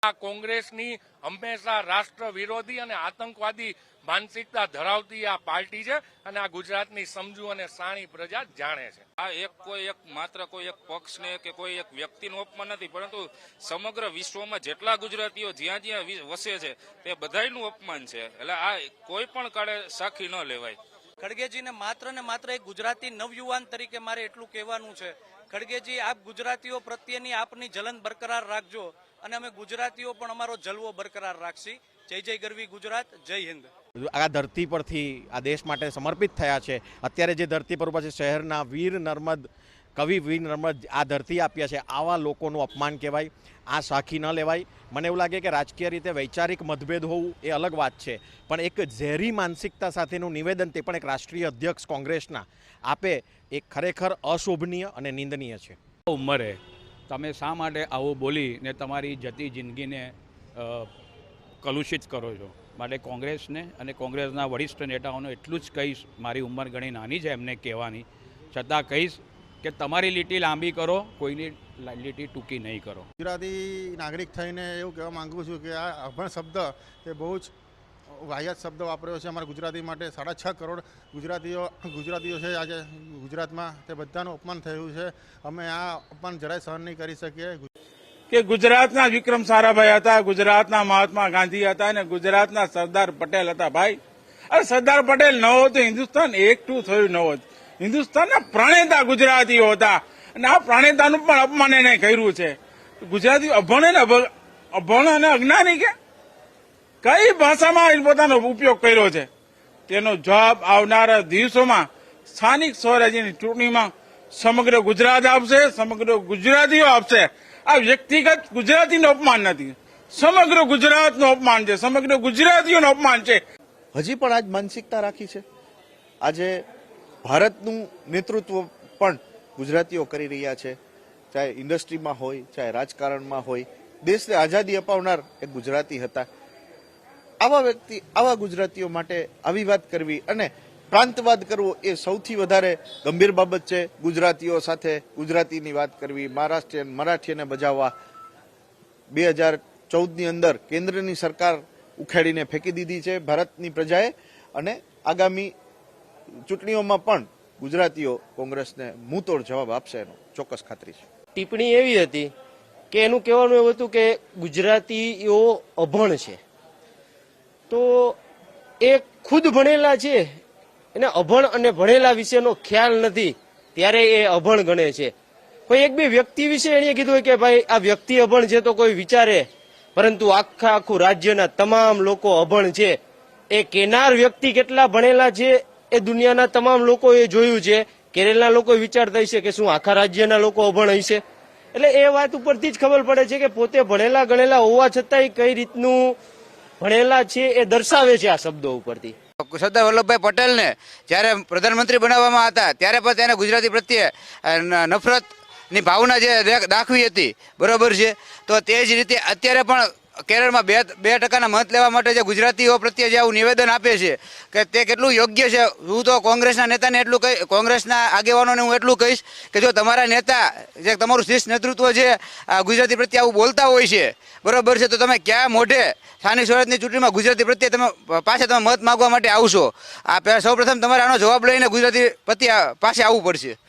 આ કોંગ્રેસની હંમેશા રાષ્ટ્ર વિરોધી અને આતંકવાદી માનસિકતા ધરાવતી આ પાર્ટી છે અને આ ગુજરાતની સમજુ અને સાણી પ્રજા જાણે છે. આ માત્ર કોઈ એક પક્ષને કે કોઈ એક વ્યક્તિનું અપમાન નથી, પરંતુ સમગ્ર વિશ્વમાં જેટલા ગુજરાતીઓ જ્યાં જ્યાં વસે છે તે બધાયનું અપમાન છે. એટલે આ કોઈ પણ કાળે સાખી ન લેવાય. ખડગેજીને માત્ર ને માત્ર એક ગુજરાતી નવયુવાન તરીકે મારે એટલું કહેવાનું છે, ખડગેજી આપ ગુજરાતીઓ પ્રત્યેની આપની જલન બરકરાર રાખજો અને અમે ગુજરાતીઓ પણ અમારો જલવો બરકરાર રાખશી. જય જય ગરવી ગુજરાત, જય હિન્દ. આ ધરતી પરથી આ દેશ માટે સમર્પિત થયા છે. અત્યારે જે ધરતી પર ઉભા છે, શહેરના વીર નર્મદ કવિ વીર નર્મદ આ ધરતી આપ્યા છે, આવા લોકોનું અપમાન કહેવાય. આ સાખી ન લેવાય. મને એવું લાગે કે રાજકીય રીતે વૈચારિક મતભેદ હોવું એ અલગ વાત છે, પણ એક ઝેરી માનસિકતા સાથેનું નિવેદન તે પણ એક રાષ્ટ્રીય અધ્યક્ષ કોંગ્રેસના આપે એ ખરેખર અશોભનીય અને નિંદનીય છે. ઉંમરે તમે શા માટે આવું બોલીને તમારી જતી જિંદગીને કલુષિત કરો છો? માટે કોંગ્રેસને અને કોંગ્રેસના વરિષ્ઠ નેતાઓને એટલું જ કહીશ, મારી ઉંમર ઘણી નાની છે એમને કહેવાની, છતાં કહીશ કે તમારી લીટી લાંબી કરો, કોઈની લીટી ટૂંકી નહીં કરો. ગુજરાતી નાગરિક થઈને એવું કહેવા માગું છું કે આ અભણ શબ્દ એ બહુ જ વાહિયાત શબ્દ વાપર્યો છે અમારા ગુજરાતી માટે. 6.5 કરોડ ગુજરાતીઓ છે આજે ગુજરાતમાં, તે બધાનું અપમાન થયું છે. અમે આ અપમાન જરાય સહન નહીં કરી શકીએ. કે ગુજરાતના વિક્રમ સારાભાઈ હતા, ગુજરાતના મહાત્મા ગાંધી હતા અને ગુજરાતના સરદાર પટેલ હતા. ભાઈ, અરે સરદાર પટેલ ન હોત તો હિન્દુસ્તાન એકઠું થયું ન હોત. હિન્દુસ્તાનના પ્રણેતા ગુજરાતીઓ હતા અને આ પ્રણેતાનું પણ અપમાન એને કર્યું છે. ગુજરાતી અભણ અને અજ્ઞાની કે કઈ ભાષામાં પોતાનો ઉપયોગ કર્યો છે તેનો જવાબ આવનારા દિવસોમાં સ્થાનિક સ્વરાજ્યની ચૂંટણીમાં સમગ્ર ગુજરાત આપશે, સમગ્ર ગુજરાતીઓ આપશે. આ વ્યક્તિગત ગુજરાતીનું અપમાન નથી, સમગ્ર ગુજરાતનું અપમાન છે, સમગ્ર ગુજરાતીઓનું અપમાન છે. હજી પણ આજ માનસિકતા રાખી છે. આજે ભારતનું નેતૃત્વ પણ ગુજરાતીઓ કરી રહ્યા છે, ચાહે ઇન્ડસ્ટ્રીમાં હોય, ચાહે રાજકારણમાં હોય. દેશને આઝાદી અપાવનાર એક ગુજરાતી હતા. આવા વ્યક્તિ, આવા ગુજરાતીઓ માટે આવી વાત કરવી અને પ્રાંતવાદ કરવો એ સૌથી વધારે ગંભીર બાબત છે. ગુજરાતીઓ સાથે ગુજરાતીની વાત કરવી, મહારાષ્ટ્રીયન મરાઠીને બજાવવા. 2014ની અંદર કેન્દ્રની સરકાર ઉખાડીને ફેંકી દીધી છે ભારતની પ્રજાએ, અને આગામી ચૂંટણીઓમાં પણ ગુજરાતીઓ કોંગ્રેસને મુંહતોડ જવાબ આપશે એનો ચોક્કસ ખાતરી છે. ટિપ્પણી એવી હતી કે એનું કહેવાનું એવું હતું કે ગુજરાતીઓ અભણ છે, તો એ ખુદ ભણેલા છે, એને અભણ અને ભણેલા વિશેનો ખ્યાલ નથી ત્યારે એ અભણ ગણે છે. કોઈ એક બે વ્યક્તિ વિશે એને કીધું કે ભાઈ આ વ્યક્તિ અભણ છે તો કોઈ વિચારે, પરંતુ આખું રાજ્યના તમામ લોકો અભણ છે. એ કેનાર વ્યક્તિ કેટલા ભણેલા છે એ દુનિયાના તમામ લોકોએ જોયું છે. કેરળના લોકો વિચારતા હશે કે શું આખા રાજ્યના લોકો અભણ હશે? એટલે એ વાત ઉપરથી જ ખબર પડે છે કે પોતે ભણેલા ગણેલા હોવા છતાંય કઈ રીતનું ભણેલા છે એ દર્શાવે છે આ શબ્દો ઉપરથી. સરદાર વલ્લભભાઈ પટેલને જ્યારે પ્રધાનમંત્રી બનાવવામાં હતા ત્યારે પણ તેને ગુજરાતી પ્રત્યે નફરતની ભાવના જે દાખવી હતી, બરોબર છે. તો તે જ રીતે અત્યારે પણ કેરળમાં 2% મત લેવા માટે જે ગુજરાતીઓ પ્રત્યે જે આવું નિવેદન આપે છે કે તે કેટલું યોગ્ય છે. હું તો કોંગ્રેસના નેતાને એટલું કોંગ્રેસના આગેવાનોને હું એટલું કહીશ કે જો તમારા નેતા, જે તમારું શીર્ષ નેતૃત્વ છે ગુજરાતી પ્રત્યે આવું બોલતા હોય છે, બરોબર છે, તો તમે ક્યાં મોઢે સ્થાનિક સ્વરાજની ચૂંટણીમાં ગુજરાતી પ્રત્યે તમે મત માંગવા માટે આવશો? આ સૌપ્રથમ તમારે આનો જવાબ લઈને ગુજરાતી પ્રત્યે પાસે આવવું પડશે.